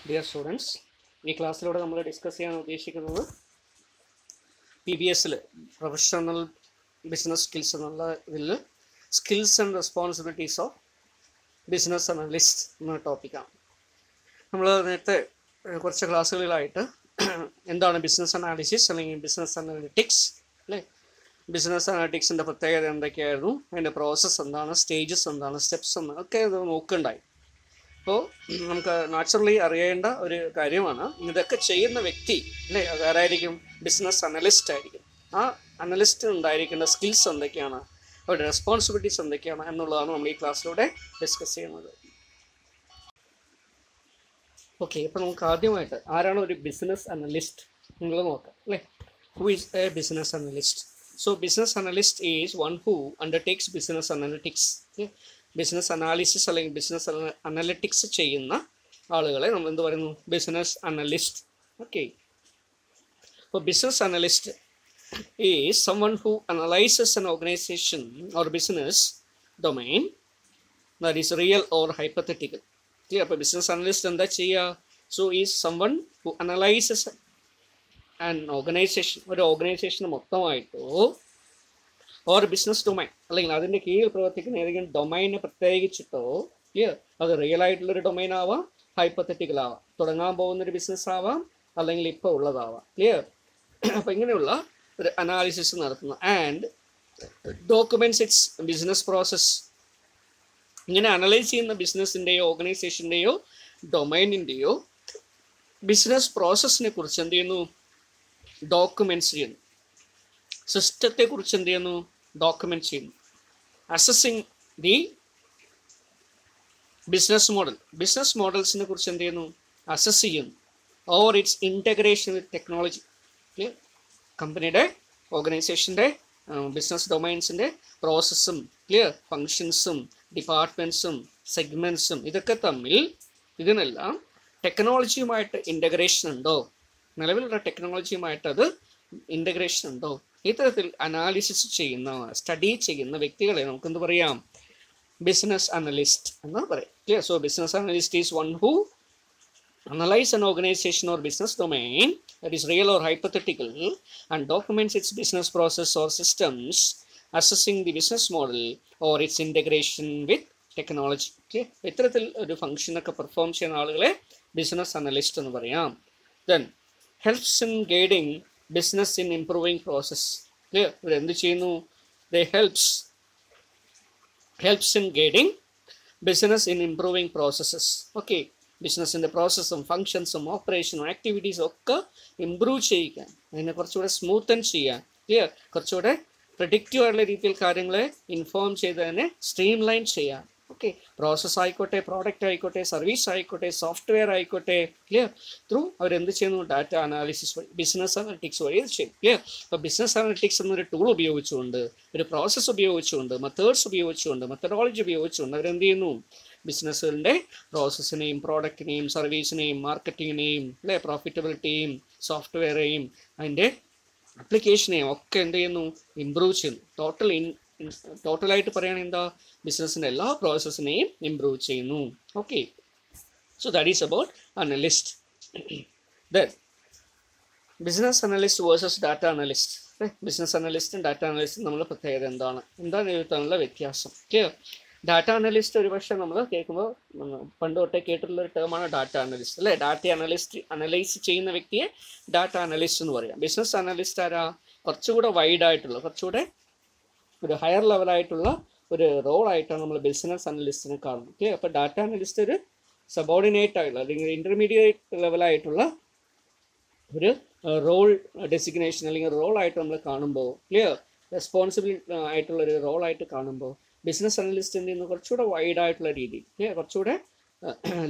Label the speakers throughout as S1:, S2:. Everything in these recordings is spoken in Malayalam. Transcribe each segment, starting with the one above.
S1: Dear students, ഈ ക്ലാസ്സിലൂടെ നമ്മൾ ഡിസ്കസ് ചെയ്യാൻ ഉദ്ദേശിക്കുന്നത് PBS പ്രൊഫഷണൽ ബിസിനസ് സ്കിൽസ് എന്നുള്ള ഇതിൽ skills and responsibilities of business analyst എന്ന ടോപ്പിക്കാണ്. നമ്മൾ നേരത്തെ കുറച്ച് ക്ലാസ്സുകളിലായിട്ട് എന്താണ് ബിസിനസ് അനാലിസിസ് അല്ലെങ്കിൽ ബിസിനസ് അനലിറ്റിക്സ് അല്ലേ, ബിസിനസ് അനലിറ്റിക്സിൻ്റെ പ്രത്യേകത എന്തൊക്കെയായിരുന്നു, അതിൻ്റെ പ്രോസസ്സ് എന്താണ്, സ്റ്റേജസ് എന്താണ്, സ്റ്റെപ്സ് എന്താണ് ഒക്കെ ഇത് നോക്കുകയുണ്ടായി. അപ്പോൾ നമുക്ക് നാച്ചുറലി അറിയേണ്ട ഒരു കാര്യമാണ്, ഇതൊക്കെ ചെയ്യുന്ന വ്യക്തി അല്ലേ അത് ആരായിരിക്കും? ബിസിനസ് അനലിസ്റ്റ് ആയിരിക്കും. ആ അനലിസ്റ്റ് ഉണ്ടായിരിക്കേണ്ട സ്കിൽസ് എന്തൊക്കെയാണ്, അവരുടെ റെസ്പോൺസിബിലിറ്റീസ് എന്തൊക്കെയാണ് എന്നുള്ളതാണ് നമ്മൾ ഈ ക്ലാസ്സിലൂടെ ഡിസ്കസ് ചെയ്യുന്നത്. ഓക്കെ, അപ്പോൾ നമുക്ക് ആദ്യമായിട്ട് ആരാണ് ഒരു ബിസിനസ് അനലിസ്റ്റ് എന്നുള്ളത് നോക്കാം അല്ലേ. Who is A business analyst? So business analyst is one who undertakes business analytics. Business analysis അല്ലെങ്കിൽ ബിസിനസ് അനലിറ്റിക്സ് ചെയ്യുന്ന ആളുകളെ നമ്മൾ എന്ത് പറയുന്നു? Business analyst. ഓക്കെ, അപ്പോൾ business analyst is someone who analyzes an organization or business domain that is real or hypothetical. Clear? അപ്പോൾ ബിസിനസ് അനലിസ്റ്റ് എന്താ ചെയ്യുക? So is someone who analyzes an organization, ഒരു ഓർഗനൈസേഷന് മൊത്തമായിട്ടോ ഓർ ബിസിനസ് ഡൊമൈൻ അല്ലെങ്കിൽ അതിൻ്റെ കീഴിൽ പ്രവർത്തിക്കുന്ന ഏതെങ്കിലും ഡൊമൈനെ പ്രത്യേകിച്ചിട്ടോ, ക്ലിയർ, അത് റിയൽ ആയിട്ടുള്ളൊരു ഡൊമൈൻ ആവാം, ഹൈപ്പത്തറ്റിക്കൽ ആവാം, തുടങ്ങാൻ പോകുന്നൊരു ബിസിനസ് ആവാം, അല്ലെങ്കിൽ ഇപ്പോൾ ഉള്ളതാവാം. ക്ലിയർ? അപ്പോൾ ഇങ്ങനെയുള്ള ഒരു അനാലിസിസ് നടത്തുന്നു. And documents it's business process. ഇങ്ങനെ അനലൈസ് ചെയ്യുന്ന ബിസിനസ്സിൻ്റെയോ ഓർഗനൈസേഷൻ്റെയോ ഡൊമൈനിൻ്റെയോ ബിസിനസ് പ്രോസസ്സിനെ കുറിച്ച് എന്ത് ചെയ്യുന്നു? ഡോക്യുമെൻറ്റ്സ് ചെയ്യുന്നു. സിസ്റ്റത്തെക്കുറിച്ച് എന്ത് ചെയ്യുന്നു? ഡോക്യുമെന്റ് ചെയ്യുന്നു. Assessing the business model, business മോഡൽസിനെ കുറിച്ച് എന്ത് ചെയ്യുന്നു? അസസ് ചെയ്യുന്നു. Or its integration with technology. കമ്പനിയുടെ ഓർഗനൈസേഷൻ്റെ ബിസിനസ് ഡൊമൈൻസിൻ്റെ പ്രോസസ്സും ക്ലിയർ ഫങ്ഷൻസും ഡിപ്പാർട്ട്മെൻറ്റ്സും സെഗ്മെൻറ്റ്സും ഇതൊക്കെ തമ്മിൽ ഇതിനെല്ലാം ടെക്നോളജിയുമായിട്ട് ഇൻ്റഗ്രേഷൻ ഉണ്ടോ, നിലവിലുള്ള ടെക്നോളജിയുമായിട്ട് അത് ഇൻ്റഗ്രേഷൻ ഉണ്ടോ, ഇത്തരത്തിൽ അനാലിസിസ് ചെയ്യുന്ന സ്റ്റഡി ചെയ്യുന്ന വ്യക്തികളെ നമുക്ക് എന്ത് പറയാം? ബിസിനസ് അനലിസ്റ്റ് എന്ന് പറയാം. Clear? So business analyst is one who analyze an organization or business domain that is real or hypothetical and documents its business process or systems, assessing the business model or its integration with technology. ഇത്തരത്തിൽ ഒരു ഫംഗ്ഷനൊക്കെ പെർഫോം ചെയ്യുന്ന ആളുകളെ ബിസിനസ് അനലിസ്റ്റ് എന്ന് പറയാം. Then helps in guiding business in improving process. Clear? ഇവർ എന്ത് ചെയ്യുന്നു? They helps in guiding business in improving processes. Okay, ബിസിനസ്സിൻ്റെ പ്രോസസ്സും ഫങ്ഷൻസും ഓപ്പറേഷനും ആക്ടിവിറ്റീസും ഒക്കെ ഇമ്പ്രൂവ് ചെയ്യിക്കാൻ, അതിനെ കുറച്ചുകൂടെ സ്മൂത്തൻ ചെയ്യാൻ, ക്ലിയർ, കുറച്ചുകൂടെ പ്രഡിക്റ്റീവ് ആയിട്ടുള്ള രീതിയിൽ കാര്യങ്ങളെ ഇൻഫോം ചെയ്ത് തന്നെ സ്ട്രീം ലൈൻ ചെയ്യാൻ. ഓക്കെ, പ്രോസസ്സ് ആയിക്കോട്ടെ, പ്രോഡക്റ്റ് ആയിക്കോട്ടെ, സർവീസ് ആയിക്കോട്ടെ, സോഫ്റ്റ്വെയർ ആയിക്കോട്ടെ, ക്ലിയർ, ത്രൂ അവരെന്ത് ചെയ്യുന്നു? ഡാറ്റ അനാലിസിസ് വഴി, ബിസിനസ് അനലിറ്റിക്സ് വഴി ഇത് ചെയ്യും. ക്ലിയർ? അപ്പോൾ ബിസിനസ് അനലിറ്റിക്സ് എന്നൊരു ടൂൾ ഉപയോഗിച്ചുകൊണ്ട്, ഒരു പ്രോസസ്സ് ഉപയോഗിച്ചുകൊണ്ട്, മെത്തേഡ്സ് ഉപയോഗിച്ചുകൊണ്ട്, മെത്തഡോളജി ഉപയോഗിച്ചുകൊണ്ട് അവരെന്ത് ചെയ്യുന്നു? ബിസിനസ്സുകളുടെ പ്രോസസ്സിനെയും പ്രോഡക്റ്റിനെയും സർവീസിനെയും മാർക്കറ്റിങ്ങിനെയും അല്ലെ പ്രോഫിറ്റബിലിറ്റിയും സോഫ്റ്റ്വെയറേയും അതിൻ്റെ അപ്ലിക്കേഷനെയും ഒക്കെ എന്ത് ചെയ്യുന്നു? ഇമ്പ്രൂവ് ചെയ്യുന്നു. ടോട്ടലായിട്ട് പറയുകയാണെങ്കിൽ എന്താ? ബിസിനസ്സിൻ്റെ എല്ലാ പ്രോസസ്സിനെയും ഇമ്പ്രൂവ് ചെയ്യുന്നു. Okay, so that is about analyst. Then business analyst versus data analyst. Business അനലിസ്റ്റും ഡാറ്റ അനലിസ്റ്റും തമ്മിലുള്ള പ്രത്യേകത എന്താണ് എഴുതാനുള്ള വ്യത്യാസം? ക്ലിയർ? ഡാറ്റ അനലിസ്റ്റ് ഒരുപക്ഷെ നമ്മൾ കേൾക്കുമ്പോൾ പണ്ട് തൊട്ടേ കേട്ടിട്ടുള്ള ഒരു ടേമാണ് ഡാറ്റ അനലിസ്റ്റ് അല്ലേ. ഡാറ്റ അനലൈസ് ചെയ്യുന്ന വ്യക്തിയെ ഡാറ്റ അനലിസ്റ്റ് എന്ന് പറയാം. ബിസിനസ് അനലിസ്റ്റ് ആരാ? കുറച്ചുകൂടെ വൈഡ് ആയിട്ടുള്ള, കുറച്ചുകൂടെ ഒരു ഹയർ ലെവലായിട്ടുള്ള ഒരു റോളായിട്ടാണ് നമ്മൾ ബിസിനസ് അനലിസ്റ്റിനെ കാണുന്നത്. ഓക്കെ, അപ്പോൾ ഡാറ്റ അനലിസ്റ്റ് ഒരു സബോർഡിനേറ്റ് ആയിട്ടുള്ള അല്ലെങ്കിൽ ഇൻ്റർമീഡിയറ്റ് ലെവലായിട്ടുള്ള ഒരു റോൾ ഡെസിഗ്നേഷൻ അല്ലെങ്കിൽ റോളായിട്ട് നമ്മൾ കാണുമ്പോൾ, ക്ലിയർ, റെസ്പോൺസിബിൾ ആയിട്ടുള്ളൊരു റോളായിട്ട് കാണുമ്പോൾ ബിസിനസ് അനലിസ്റ്റ് എന്ത് ചെയ്യുന്നു? കുറച്ചുകൂടെ വൈഡ് ആയിട്ടുള്ള രീതി, കുറച്ചുകൂടെ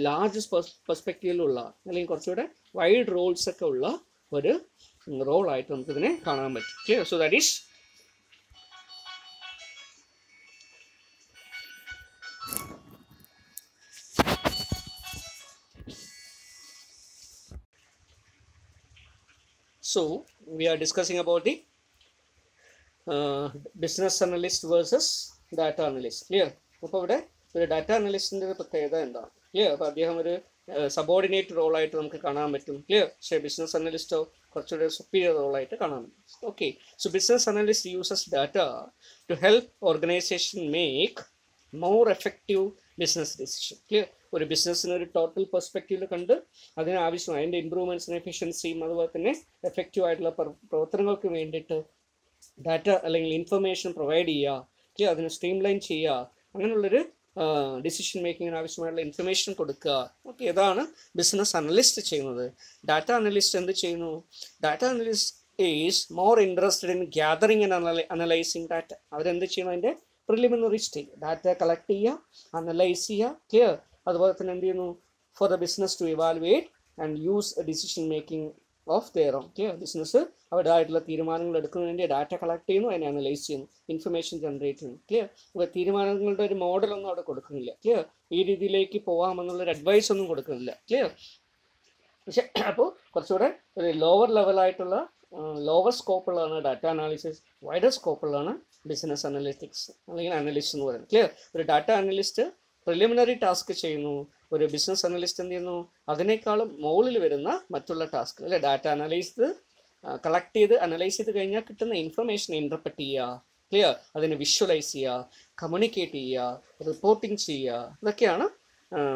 S1: ലാർജ് പെർസ്പെക്റ്റീവിലുള്ള അല്ലെങ്കിൽ കുറച്ചുകൂടെ വൈഡ് റോൾസ് ഒക്കെ ഉള്ള ഒരു റോളായിട്ട് നമുക്കിതിനെ കാണാൻ പറ്റും. Clear? So that is so we are discussing about the business analyst versus data analyst. Clear? അപ്പോൾ ഇവിടെ ഒരു ഡാറ്റ അനലിസ്റ്റിൻ്റെ ഒരു പ്രത്യേകത എന്താണ്? ക്ലിയർ? അപ്പോൾ അദ്ദേഹം ഒരു സബോർഡിനേറ്റ് റോളായിട്ട് നമുക്ക് കാണാൻ പറ്റും. ക്ലിയർ? പക്ഷേ ബിസിനസ് അനലിസ്റ്റോ കുറച്ചുകൂടെ സുപ്പീരിയർ റോളായിട്ട് കാണാൻ പറ്റും. Okay, so business analyst uses data to help organisation make more effective business decision. Clear? ഒരു ബിസിനസ്സിന് ഒരു ടോട്ടൽ പെർസ്പെക്റ്റീവിൽ കണ്ട് അതിനാവശ്യമായ അതിൻ്റെ ഇമ്പ്രൂവ്മെൻറ്റ്സിന് എഫിഷ്യൻസിയും അതുപോലെ തന്നെ എഫക്റ്റീവ് ആയിട്ടുള്ള പ്രവർത്തനങ്ങൾക്ക് വേണ്ടിയിട്ട് ഡാറ്റ അല്ലെങ്കിൽ ഇൻഫർമേഷൻ പ്രൊവൈഡ് ചെയ്യുക, ക്ലിയർ? അതിനെ സ്ട്രീംലൈൻ ചെയ്യുക, അങ്ങനെയുള്ളൊരു ഡിസിഷൻ മേക്കിങ്ങിന് ആവശ്യമായുള്ള ഇൻഫർമേഷൻ കൊടുക്കുക. ഓക്കെ, ഇതാണ് ബിസിനസ് അനലിസ്റ്റ് ചെയ്യുന്നത്. ഡാറ്റ അനലിസ്റ്റ് എന്ത് ചെയ്യുന്നു? Data analyst is more interested in gathering and analysing data. അവരെന്ത് ചെയ്യണം? അതിൻ്റെ പ്രിലിമിനറി സ്റ്റേജ് ഡാറ്റ കളക്ട് ചെയ്യുക, അനലൈസ് ചെയ്യുക, ക്ലിയർ? അതുപോലെ തന്നെ എന്ത് ചെയ്യുന്നു? For the business to evaluate and use decision making of their own. Clear? Business അവരുടേതായിട്ടുള്ള തീരുമാനങ്ങൾ എടുക്കുന്നതിന് വേണ്ടി ഡാറ്റ കളക്ട് ചെയ്യുന്നു, അതിനെ അനലൈസ് ചെയ്യുന്നു, ഇൻഫർമേഷൻ ജനറേറ്റ് ചെയ്യുന്നു. ക്ലിയർ? ഇപ്പോൾ തീരുമാനങ്ങളുടെ ഒരു മോഡലൊന്നും അവിടെ കൊടുക്കുന്നില്ല. ക്ലിയർ? ഈ രീതിയിലേക്ക് പോകാമെന്നുള്ളൊരു അഡ്വൈസ് ഒന്നും കൊടുക്കുന്നില്ല. ക്ലിയർ? പക്ഷേ അപ്പോൾ കുറച്ചുകൂടെ ഒരു ലോവർ ലെവലായിട്ടുള്ള ലോവർ സ്കോപ്പുള്ളതാണ് ഡാറ്റ അനാലിസിസ്, വൈഡർ സ്കോപ്പുള്ളതാണ് ബിസിനസ് അനലിറ്റിക്സ് അല്ലെങ്കിൽ അനലിസ്റ്റ് എന്ന് പറയുന്നത്. ക്ലിയർ? ഒരു ഡാറ്റ അനലിസ്റ്റ് പ്രിലിമിനറി ടാസ്ക് ചെയ്യുന്നു, ഒരു ബിസിനസ് അനലിസ്റ്റ് എന്ത് ചെയ്യുന്നു? അതിനേക്കാളും മുകളിൽ വരുന്ന മറ്റുള്ള ടാസ്ക് അല്ലെ ഡാറ്റ കളക്ട് ചെയ്ത് അനലൈസ് ചെയ്ത് കഴിഞ്ഞാൽ കിട്ടുന്ന ഇൻഫർമേഷൻ ഇൻ്റർപ്രറ്റ് ചെയ്യുക, ക്ലിയർ? അതിനെ വിഷ്വലൈസ് ചെയ്യുക, കമ്മ്യൂണിക്കേറ്റ് ചെയ്യുക, റിപ്പോർട്ടിംഗ് ചെയ്യുക, ഇതൊക്കെയാണ്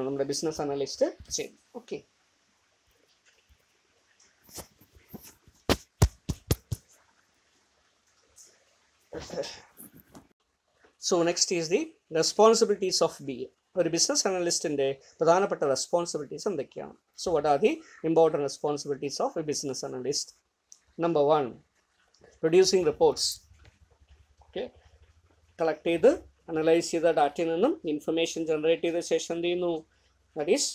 S1: നമ്മുടെ ബിസിനസ് അനലിസ്റ്റ് ചെയ്യുന്നത്. Okay, so next is the responsibilities of B A. ഒരു ബിസിനസ് അനലിസ്റ്റിൻ്റെ പ്രധാനപ്പെട്ട റെസ്പോൺസിബിലിറ്റീസ് എന്തൊക്കെയാണ്? So what are the important responsibilities of a business analyst? Number 1, producing reports. Okay, collect ചെയ്ത് അനലൈസ് ചെയ്ത ഡാറ്റയിൽ നിന്നും ഇൻഫർമേഷൻ ജനറേറ്റ് ചെയ്ത ശേഷം എന്ത് ചെയ്യുന്നു? That is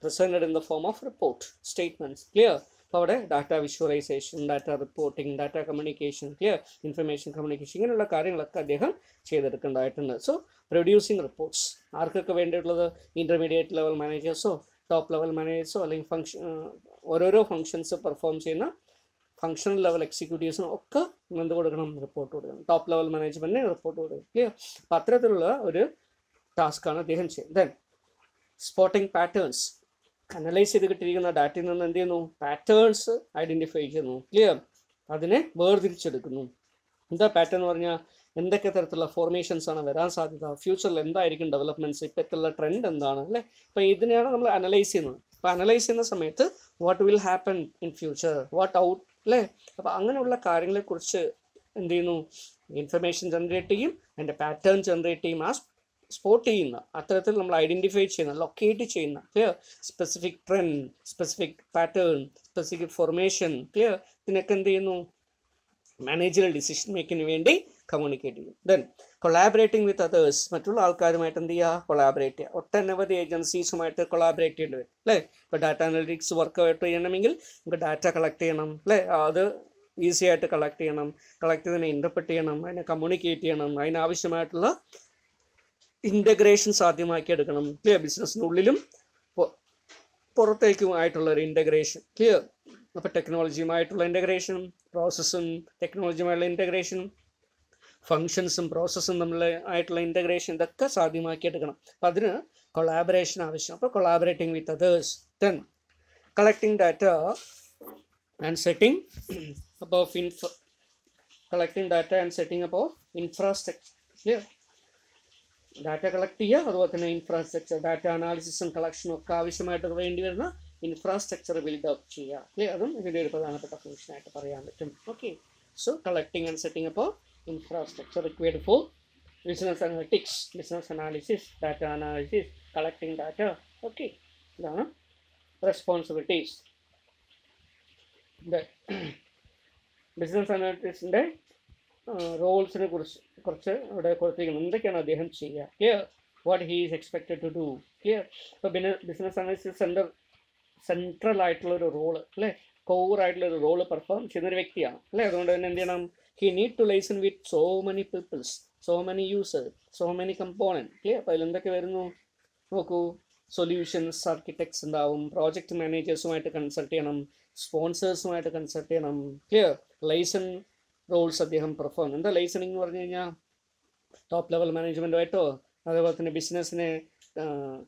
S1: presented in the form of report statements. Clear? അപ്പോൾ അവിടെ data visualisation, data reporting, data communication, clear? Information communication, ഇങ്ങനെയുള്ള കാര്യങ്ങളൊക്കെ അദ്ദേഹം ചെയ്തെടുക്കേണ്ടതായിട്ടുണ്ട്. സോ പ്രൊഡ്യൂസിങ് റിപ്പോർട്ട്സ് ആർക്കൊക്കെ വേണ്ടിയിട്ടുള്ളത്? ഇൻ്റർമീഡിയറ്റ് ലെവൽ മാനേജേഴ്സോ ടോപ്പ് ലെവൽ മാനേജേഴ്സോ അല്ലെങ്കിൽ ഓരോരോ ഫങ്ഷൻസ് പെർഫോം ചെയ്യുന്ന ഫങ്ഷണൽ ലെവൽ എക്സിക്യൂട്ടീവ്സിനും ഒക്കെ എന്ത് കൊടുക്കണം? റിപ്പോർട്ട് കൊടുക്കണം. ടോപ്പ് ലെവൽ മാനേജ്മെൻറ്റിന് റിപ്പോർട്ട് കൊടുക്കണം. ക്ലിയർ? അപ്പം അത്തരത്തിലുള്ള ഒരു ടാസ്ക്കാണ് അദ്ദേഹം ചെയ്യുന്നത്. Then spotting patterns. അനലൈസ് ചെയ്ത് കിട്ടിയിരിക്കുന്ന ഡാറ്റയിൽ നിന്ന് എന്ത് ചെയ്യുന്നു? പാറ്റേൺസ് ഐഡൻറ്റിഫൈ ചെയ്യുന്നു. ക്ലിയർ? അതിനെ വേർതിരിച്ചെടുക്കുന്നു. എന്താ പാറ്റേൺ എന്ന് പറഞ്ഞാൽ എന്തൊക്കെ തരത്തിലുള്ള ഫോർമേഷൻസ് ആണ് വരാൻ സാധ്യത, ഫ്യൂച്ചറിൽ എന്തായിരിക്കും ഡെവലപ്മെൻറ്റ്സ്, ഇപ്പോഴത്തുള്ള ട്രെൻഡ് എന്താണ്, അല്ലേ? അപ്പോൾ ഇതിനെയാണ് നമ്മൾ അനലൈസ് ചെയ്യുന്നത്. അപ്പോൾ അനലൈസ് ചെയ്യുന്ന സമയത്ത് what will happen in future, what out, അല്ലേ? അപ്പോൾ അങ്ങനെയുള്ള കാര്യങ്ങളെക്കുറിച്ച് എന്ത് ചെയ്യുന്നു? ഇൻഫർമേഷൻ ജനറേറ്റ് ചെയ്യും, അതിൻ്റെ പാറ്റേൺ ജനറേറ്റ് ചെയ്യും, ആ സ്പോട്ട് ചെയ്യുന്ന അത്തരത്തിൽ നമ്മൾ ഐഡൻറ്റിഫൈ ചെയ്യുന്ന ലൊക്കേറ്റ് ചെയ്യുന്ന clear specific trend, specific pattern, specific formation, clear? ഇതിനൊക്കെ എന്ത് ചെയ്യുന്നു? മാനേജറൽ ഡിസിഷൻ മേക്കിങ്ങിന് വേണ്ടി കമ്മ്യൂണിക്കേറ്റ് ചെയ്യും. Then collaborating with others. മറ്റുള്ള ആൾക്കാരുമായിട്ട് എന്ത് ചെയ്യുക? കൊളാബറേറ്റ് ചെയ്യുക. ഒട്ടനവധി ഏജൻസീസുമായിട്ട് കൊളാബറേറ്റ് ചെയ്യേണ്ടി വരും, അല്ലേ? ഇപ്പോൾ ഡാറ്റ അനലിറ്റിക്സ് വർക്ക് ആയിട്ട് ചെയ്യണമെങ്കിൽ നമുക്ക് ഡാറ്റ കളക്ട് ചെയ്യണം, അല്ലേ? അത് ഈസി ആയിട്ട് കളക്ട് ചെയ്യണം, കളക്ട് ചെയ്തതിനെ ഇൻ്റർപ്രറ്റ് ചെയ്യണം, അതിനെ കമ്മ്യൂണിക്കേറ്റ് ചെയ്യണം, അതിനാവശ്യമായിട്ടുള്ള ഇൻ്റഗ്രേഷൻ സാധ്യമാക്കി എടുക്കണം. ക്ലിയർ? ബിസിനസ്സിനുള്ളിലും പുറത്തേക്കുമായിട്ടുള്ള ഒരു ഇൻ്റഗ്രേഷൻ. ക്ലിയർ? അപ്പോൾ ടെക്നോളജിയുമായിട്ടുള്ള ഇൻ്റഗ്രേഷനും പ്രോസസ്സും ടെക്നോളജിയുമായുള്ള ഇൻ്റഗ്രേഷനും ഫങ്ഷൻസും പ്രോസസ്സും തമ്മിൽ ആയിട്ടുള്ള ഇൻ്റഗ്രേഷൻ ഇതൊക്കെ സാധ്യമാക്കി എടുക്കണം. അപ്പം അതിന് കൊളാബറേഷൻ ആവശ്യം. അപ്പോൾ collaborating with others. Then collecting data and setting above collecting data and setting above infrastructure. Clear? Data collect ചെയ്യുക, അതുപോലെ തന്നെ ഇൻഫ്രാസ്ട്രക്ചർ, ഡാറ്റ അനാലിസിസും കളക്ഷനും ഒക്കെ ആവശ്യമായിട്ട് വേണ്ടി വരുന്ന ഇൻഫ്രാസ്ട്രക്ചർ ബിൽഡപ്പ് ചെയ്യുക. ക്ലിയർ? അതും ഇതിൻ്റെ ഒരു പ്രധാനപ്പെട്ട ഫംഗ്ഷനായിട്ട് പറയാൻ പറ്റും. Okay, so collecting and setting അപ്പോൾ infrastructure required for business analytics, business analysis, data analysis, collecting data. Okay, ഇതാണ് റെസ്പോൺസിബിലിറ്റീസ്. ബിസിനസ് അനാലിറ്റിക്സിൻ്റെ റോൾസിനെ കുറച്ച് ഇവിടെ കൊടുത്തിരിക്കുന്നു. എന്തൊക്കെയാണ് അദ്ദേഹം ചെയ്യുക? Clear? What he is expected to do. Clear? ഇപ്പോൾ ബിസിനസ് അനാലിസിസ് സെൻട്രൽ ആയിട്ടുള്ളൊരു റോള്, അല്ലേ? കോറായിട്ടുള്ളൊരു റോള് പെർഫോം ചെയ്യുന്നൊരു വ്യക്തിയാണ്, അല്ലേ? അതുകൊണ്ട് തന്നെ എന്ത് ചെയ്യണം? He need to liaison with so many peoples, so many users, so many component. Clear? അപ്പോൾ അതിലെന്തൊക്കെ വരുന്നു നോക്കൂ. സൊല്യൂഷൻസ് ആർക്കിടെക്ട്സ് ഉണ്ടാവും, പ്രോജക്റ്റ് മാനേജേഴ്സുമായിട്ട് കൺസൾട്ട് ചെയ്യണം, സ്പോൺസേഴ്സുമായിട്ട് കൺസൾട്ട് ചെയ്യണം. ക്ലിയർ? ലൈസൺ റോൾസ് അദ്ദേഹം പെർഫോം. എന്താ ലൈസണിങ് എന്ന് പറഞ്ഞു കഴിഞ്ഞാൽ ടോപ്പ് ലെവൽ മാനേജ്മെൻറ്റുമായിട്ടോ അതേപോലെ തന്നെ ബിസിനസ്സിനെ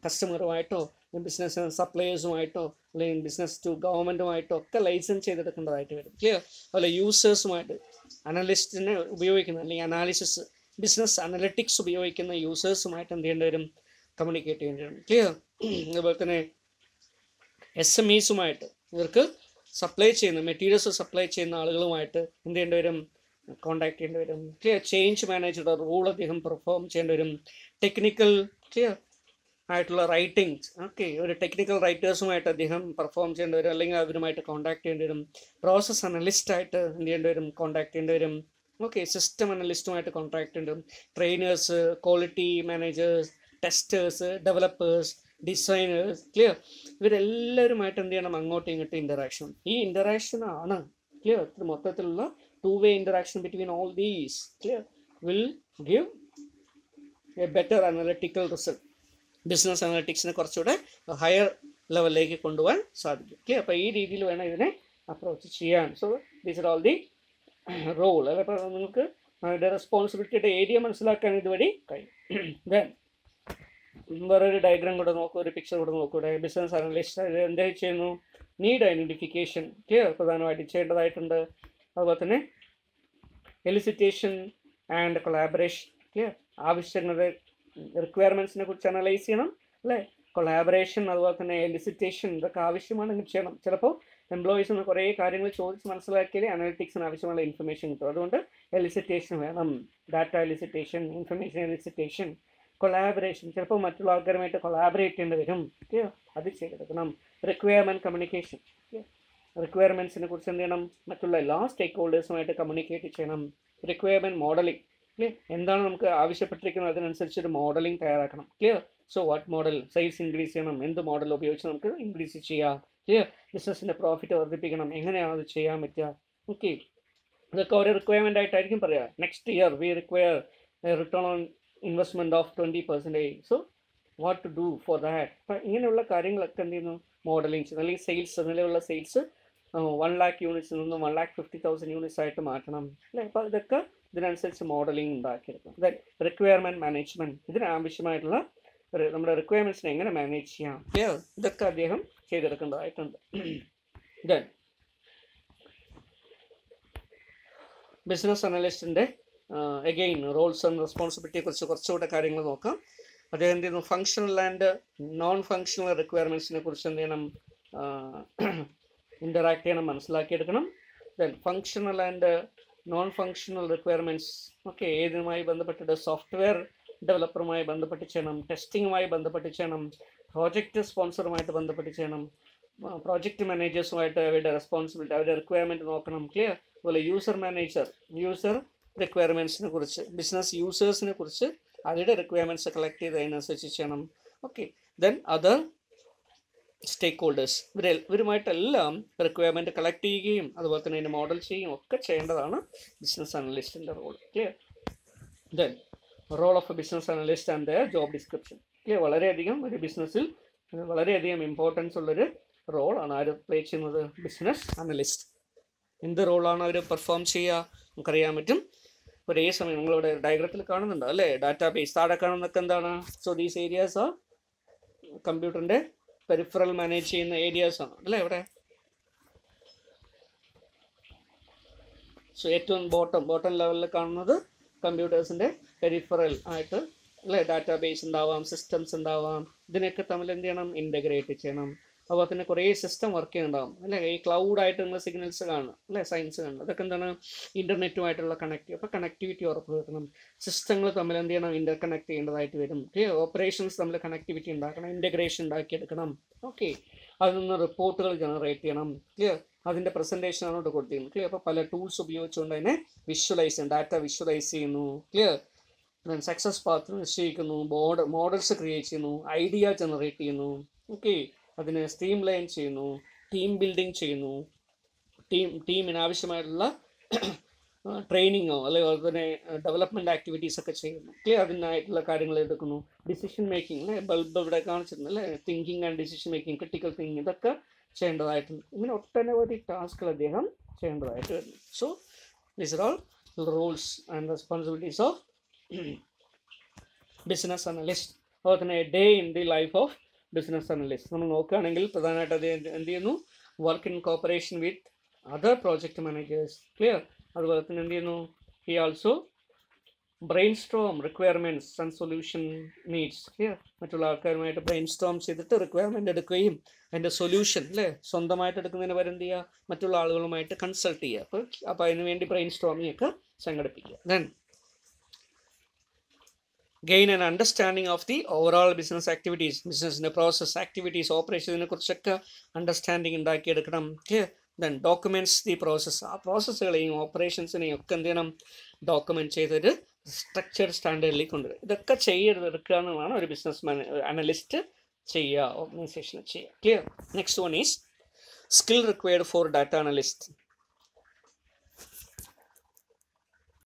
S1: കസ്റ്റമറുമായിട്ടോ ബിസിനസ് സപ്ലയേഴ്സുമായിട്ടോ അല്ലെങ്കിൽ ബിസിനസ് ടു ഗവൺമെൻറ്റുമായിട്ടോ ഒക്കെ ലൈസൻസ് ചെയ്തെടുക്കേണ്ടതായിട്ട് വരും. ക്ലിയർ? അതുപോലെ യൂസേഴ്സുമായിട്ട് അനലിസ്റ്റിനെ ഉപയോഗിക്കുന്ന അല്ലെങ്കിൽ അനാലിസിസ് ബിസിനസ് അനലിറ്റിക്സ് ഉപയോഗിക്കുന്ന യൂസേഴ്സുമായിട്ട് എന്ത് ചെയ്യേണ്ടി വരും? കമ്മ്യൂണിക്കേറ്റ് ചെയ്യേണ്ടി വരും. ക്ലിയർ? അതുപോലെ തന്നെ SMEസുമായിട്ട് ഇവർക്ക് സപ്ലൈ ചെയ്യുന്ന മെറ്റീരിയൽസ് സപ്ലൈ ചെയ്യുന്ന ആളുകളുമായിട്ട് എന്ത് ചെയ്യേണ്ടി വരും? കോണ്ടാക്ട് ചെയ്യേണ്ടി വരും. ക്ലിയർ? ചേഞ്ച് മാനേജറുടെ റോൾ അദ്ദേഹം പെർഫോം ചെയ്യേണ്ടി വരും. ടെക്നിക്കൽ ക്ലിയർ ആയിട്ടുള്ള റൈറ്റിംഗ് ഒരു ടെക്നിക്കൽ റൈറ്റേഴ്സുമായിട്ട് അദ്ദേഹം പെർഫോം ചെയ്യേണ്ടി വരും, അല്ലെങ്കിൽ അവരുമായിട്ട് കോണ്ടാക്ട് ചെയ്യേണ്ടി വരും. പ്രോസസ് അനലിസ്റ്റായിട്ട് എന്ത് ചെയ്യേണ്ടി വരും? കോണ്ടാക്ട് ചെയ്യേണ്ടി വരും. സിസ്റ്റം അനലിസ്റ്റുമായിട്ട് കോൺടാക്ട് ചെയ്യേണ്ടി വരും. Trainers, quality managers, testers, developers, designers. Clear? ഇവരെല്ലാവരുമായിട്ട് എന്ത് ചെയ്യണം? അങ്ങോട്ടും ഇങ്ങോട്ടും ഇൻ്ററാക്ഷൻ. ഈ ഇൻ്ററാക്ഷനാണ് ക്ലിയർ മൊത്തത്തിലുള്ള two-way interaction between all these clear will give a better analytical result. Business അനലിറ്റിക്സിനെ കുറച്ചുകൂടെ ഹയർ ലെവലിലേക്ക് കൊണ്ടുപോകാൻ സാധിക്കും. ഓക്കെ, അപ്പോൾ ഈ രീതിയിൽ വേണം ഇതിനെ അപ്രോച്ച് ചെയ്യാൻ. So these are all the role. അപ്പോൾ നിങ്ങൾക്ക് അതിൻ്റെ റെസ്പോൺസിബിലിറ്റിയുടെ ഏരിയ മനസ്സിലാക്കാൻ ഇതുവഴി കഴിയും. ദെൻ വേറൊരു ഡയഗ്രാം കൂടെ നോക്കൂ, ഒരു പിക്ചർ കൂടെ നോക്കൂടെ. ബിസിനസ് അനലിസ്റ്റ് എന്താ ചെയ്യുന്നു? നീഡ് ഐഡൻറ്റിഫിക്കേഷൻ ക്ലിയർ പ്രധാനമായിട്ട് ചെയ്യേണ്ടതായിട്ടുണ്ട്. അതുപോലെ തന്നെ എലിസിറ്റേഷൻ ആൻഡ് കൊളാബറേഷൻ ക്ലിയർ ആവശ്യങ്ങളുടെ റിക്വയർമെൻറ്റ്സിനെ കുറിച്ച് അനലൈസ് ചെയ്യണം അല്ലേ. കൊളാബറേഷൻ അതുപോലെ തന്നെ എലിസിറ്റേഷൻ ഇതൊക്കെ ആവശ്യമാണെങ്കിൽ ചെയ്യണം. ചിലപ്പോൾ എംപ്ലോയീസിന് കുറേ കാര്യങ്ങൾ ചോദിച്ച് മനസ്സിലാക്കിയാലേ അനലിറ്റിക്സിന് ആവശ്യമുള്ള ഇൻഫർമേഷൻ കിട്ടും. അതുകൊണ്ട് എലിസിറ്റേഷൻ വേണം, data elicitation, information elicitation, collaboration. ചിലപ്പോൾ മറ്റുള്ള ആൾക്കാരുമായിട്ട് കൊളാബറേറ്റ് ചെയ്യേണ്ടി വരും, അത് ചെയ്തെടുക്കണം. റിക്വയർമെൻറ്റ് കമ്മ്യൂണിക്കേഷൻ, റിക്വയർമെൻറ്റ്സിനെ കുറിച്ച് എന്ത് ചെയ്യണം? മറ്റുള്ള എല്ലാ സ്റ്റേക്ക് ഹോൾഡേഴ്സുമായിട്ട് കമ്മ്യൂണിക്കേറ്റ് ചെയ്യണം. റിക്വയർമെൻറ്റ് മോഡലിംഗ്, ക്ലിയർ എന്താണ് നമുക്ക് ആവശ്യപ്പെട്ടിരിക്കുന്നത് അതിനനുസരിച്ചൊരു മോഡലിംഗ് തയ്യാറാക്കണം. Clear? So what model, size increase ചെയ്യണം, എന്ത് മോഡൽ ഉപയോഗിച്ച് നമുക്ക് ഇൻക്രീസ് ചെയ്യാം. ക്ലിയർ? ബിസിനസ്സിൻ്റെ പ്രോഫിറ്റ് വർദ്ധിപ്പിക്കണം, എങ്ങനെയാണ് അത് ചെയ്യാൻ പറ്റുക? ഓക്കെ, ഇതൊക്കെ ഓരോ റിക്വയർമെൻ്റ് ആയിട്ടായിരിക്കും പറയുക. Next year we require return on investment of 20%. So what to do for that. അപ്പം ഇങ്ങനെയുള്ള കാര്യങ്ങളൊക്കെ എന്ത് ചെയ്യുന്നു? മോഡലിംഗ് ചെയ്യുന്നു. അല്ലെങ്കിൽ സെയിൽസ്, നിലവിലുള്ള സെയിൽസ് 1 lakh യൂണിറ്റ്സിൽ നിന്നും 1,50,000 യൂണിറ്റ്സ് ആയിട്ട് മാറ്റണം അല്ലേ. അപ്പോൾ ഇതൊക്കെ ഇതിനനുസരിച്ച് മോഡലിംഗ് ഉണ്ടാക്കിയെടുക്കും. ദെൻ റിക്വയർമെൻറ്റ് മാനേജ്മെൻറ്റ്, ഇതിനാവശ്യമായിട്ടുള്ള നമ്മുടെ റിക്വയർമെൻറ്റ്സിനെ എങ്ങനെ മാനേജ് ചെയ്യാം, ഇതൊക്കെ അദ്ദേഹം ചെയ്തെടുക്കേണ്ടതായിട്ടുണ്ട്. ദെൻ ബിസിനസ് അനലിസ്റ്റിൻ്റെ അഗെയിൻ റോൾസ് ആൻഡ് റെസ്പോൺസിബിലിറ്റിയെ കുറിച്ച് കുറച്ചുകൂടെ കാര്യങ്ങൾ നോക്കാം. അദ്ദേഹം എന്ത് ചെയ്യുന്നു? ഫങ്ഷണൽ ആൻഡ് നോൺ ഫങ്ഷണൽ റിക്വയർമെൻറ്റ്സിനെ കുറിച്ച് എന്ത് ചെയ്യണം? ഇൻ്ററാക്ട് ചെയ്യണം, മനസ്സിലാക്കിയെടുക്കണം. Then functional and non functional requirements ഏതുമായി ബന്ധപ്പെട്ടിട്ട് സോഫ്റ്റ്വെയർ ഡെവലപ്പറുമായി ബന്ധപ്പെട്ട് ചെയ്യണം, ടെസ്റ്റിങ്ങുമായി ബന്ധപ്പെട്ട് ചെയ്യണം, പ്രോജക്റ്റ് സ്പോൺസറുമായിട്ട് ബന്ധപ്പെട്ട് ചെയ്യണം, പ്രോജക്റ്റ് മാനേജേഴ്സുമായിട്ട് അവരുടെ റെസ്പോൺസിബിലിറ്റി, അവരുടെ റിക്വയർമെൻറ്റ് നോക്കണം. ക്ലിയർ? അതുപോലെ യൂസർ മാനേജർ, യൂസർ റിക്വയർമെൻറ്റ്സിനെ കുറിച്ച്, ബിസിനസ് യൂസേഴ്സിനെ കുറിച്ച് അവരുടെ റിക്വയർമെൻറ്റ്സ് കളക്ട് ചെയ്ത് അതിനനുസരിച്ച് ചെയ്യണം. Okay, then other stakeholders, ഇവരുമായിട്ടെല്ലാം റിക്വയർമെൻറ്റ് കളക്ട് ചെയ്യുകയും അതുപോലെ തന്നെ അതിൻ്റെ മോഡൽ ചെയ്യുകയും ഒക്കെ ചെയ്യേണ്ടതാണ് ബിസിനസ് അനലിസ്റ്റിൻ്റെ role. Clear? Then role of a business analyst and their job description. Clear? വളരെയധികം ഒരു ബിസിനസ്സിൽ വളരെയധികം ഇമ്പോർട്ടൻസ് ഉള്ളൊരു റോളാണ് ആര് പ്ലേ ചെയ്യുന്നത്? Business analyst. എന്ത് റോളാണ് അവർ പെർഫോം ചെയ്യുക? നമുക്കറിയാൻ പറ്റും. ഒരേ സമയം നിങ്ങളിവിടെ ഡയഗ്രത്തിൽ കാണുന്നുണ്ടോ അല്ലേ? ഡാറ്റാ ബേസ് താഴെ കാണുന്നതൊക്കെ എന്താണ്? സോ ദീസ് ഏരിയാസ് ആ കമ്പ്യൂട്ടറിൻ്റെ പെരിഫറൽ മാനേജ് ചെയ്യുന്ന ഏരിയാസ് ആണ് അല്ലേ ഇവിടെ. സോ ഏറ്റവും ബോട്ടം ലെവലിൽ കാണുന്നത് കമ്പ്യൂട്ടേഴ്സിൻ്റെ പെരിഫറൽ ആയിട്ട് അല്ലേ ഡാറ്റാ ബേസ് ഉണ്ടാവാം, സിസ്റ്റംസ് ഉണ്ടാവാം. ഇതിനൊക്കെ തമ്മിൽ എന്ത് ചെയ്യണം? ഇൻ്റഗ്രേറ്റ് ചെയ്യണം. അതുപോലെ തന്നെ കുറേ സിസ്റ്റം വർക്ക് ചെയ്യുന്നുണ്ടാവും അല്ലേ. ഈ ക്ലൗഡായിട്ട് നിങ്ങൾ സിഗ്നൽസ് കാണണം അല്ലേ, സയൻസ് കാണണം. അതൊക്കെ എന്താണ്? ഇൻ്റർനെറ്റുമായിട്ടുള്ള കണക്റ്റ്. അപ്പോൾ കണക്ടിവിറ്റി ഉറപ്പ് വരുത്തണം. സിസ്റ്റങ്ങൾ തമ്മിൽ എന്ത് ചെയ്യണം? ഇൻ്റർ കണക്ട് ചെയ്യേണ്ടതായിട്ട് വരും. ഓപ്പറേഷൻസ് തമ്മിൽ കണക്ടിവിറ്റി ഉണ്ടാക്കണം, ഇൻ്റഗ്രേഷൻ ഉണ്ടാക്കിയെടുക്കണം. ഓക്കെ, അതിൽ നിന്ന് റിപ്പോർട്ടുകൾ ജനറേറ്റ് ചെയ്യണം. ക്ലിയർ? അതിൻ്റെ പ്രസൻറ്റേഷൻ ആണ് ഇവിടെ കൊടുത്തിരിക്കുന്നത്. ക്ലിയർ? അപ്പോൾ പല ടൂൾസ് ഉപയോഗിച്ചുകൊണ്ട് അതിനെ വിഷ്വലൈസ് ചെയ്യും, ഡാറ്റ വിഷ്വലൈസ് ചെയ്യുന്നു. ക്ലിയർ? സക്സസ് പാത്ത് നിശ്ചയിക്കുന്നു, മോഡൽസ് ക്രിയേറ്റ് ചെയ്യുന്നു, ഐഡിയ ജനറേറ്റ് ചെയ്യുന്നു. ഓക്കെ, അതിനെ സ്ട്രീം ലൈൻ ചെയ്യുന്നു, ടീം ബിൽഡിംഗ് ചെയ്യുന്നു, ടീമിന് ആവശ്യമായിട്ടുള്ള ട്രെയിനിങ്ങോ അല്ലെങ്കിൽ അതുപോലെ തന്നെ ഡെവലപ്മെൻറ്റ് ആക്ടിവിറ്റീസ് ഒക്കെ ചെയ്യുന്നു. ക്ലിയർ? അതിനായിട്ടുള്ള കാര്യങ്ങൾ എടുക്കുന്നു. ഡിസിഷൻ മേക്കിംഗ്, ബൾബ് ഇവിടെ കാണിച്ചിരുന്നു അല്ലേ, thinking and decision making, critical thinking, ഇതൊക്കെ ചെയ്യേണ്ടതായിട്ടുണ്ട്. ഇങ്ങനെ ഒട്ടനവധി ടാസ്കുകൾ അദ്ദേഹം ചെയ്യേണ്ടതായിട്ട് വരുന്നു. So these are all roles and responsibilities of business analyst. അതുപോലെ തന്നെ A day in the life of business analyst. നമ്മൾ നോക്കുകയാണെങ്കിൽ പ്രധാനമായിട്ട് അത് എന്ത് ചെയ്യുന്നു, work in cooperation with other project managers. Clear. അതുപോലെ തന്നെ എന്ത് ചെയ്യുന്നു, he also brain Storm requirements and solution needs. Clear. മറ്റുള്ള ആൾക്കാരുമായിട്ട് ബ്രെയിൻ സ്റ്റോം ചെയ്തിട്ട് റിക്വയർമെൻറ്റ് എടുക്കുകയും അതിൻ്റെ സൊല്യൂഷൻ അല്ലേ സ്വന്തമായിട്ട് എടുക്കുന്നതിന് പകരം എന്ത് ചെയ്യുക, മറ്റുള്ള ആളുകളുമായിട്ട് കൺസൾട്ട് ചെയ്യുക. അപ്പോൾ അതിന് വേണ്ടി ബ്രെയിൻ സ്റ്റോമിംഗ് ഒക്കെ സംഘടിപ്പിക്കുക. Then gain and understanding of the overall business activities. ബിസിനസ്സിൻ്റെ പ്രോസസ്, ആക്ടിവിറ്റീസ്, ഓപ്പറേഷനെ കുറിച്ചൊക്കെ അണ്ടർസ്റ്റാൻഡിങ് ഉണ്ടാക്കിയെടുക്കണം. Then documents the process. ആ പ്രോസസ്സുകളെയും ഓപ്പറേഷൻസിനെയും ഒക്കെ എന്ത് ചെയ്യണം, ഡോക്യുമെൻറ്റ് ചെയ്തൊരു സ്ട്രക്ചർഡ് സ്റ്റാൻഡേർഡിലേക്ക് കൊണ്ടുവരും. ഇതൊക്കെ ചെയ്തെടുക്കുക എന്നുള്ളതാണ് ഒരു ബിസിനസ് അനലിസ്റ്റ് ചെയ്യുക, ഓർഗനൈസേഷന് ചെയ്യുക. Clear. Next one is skill required for data analyst.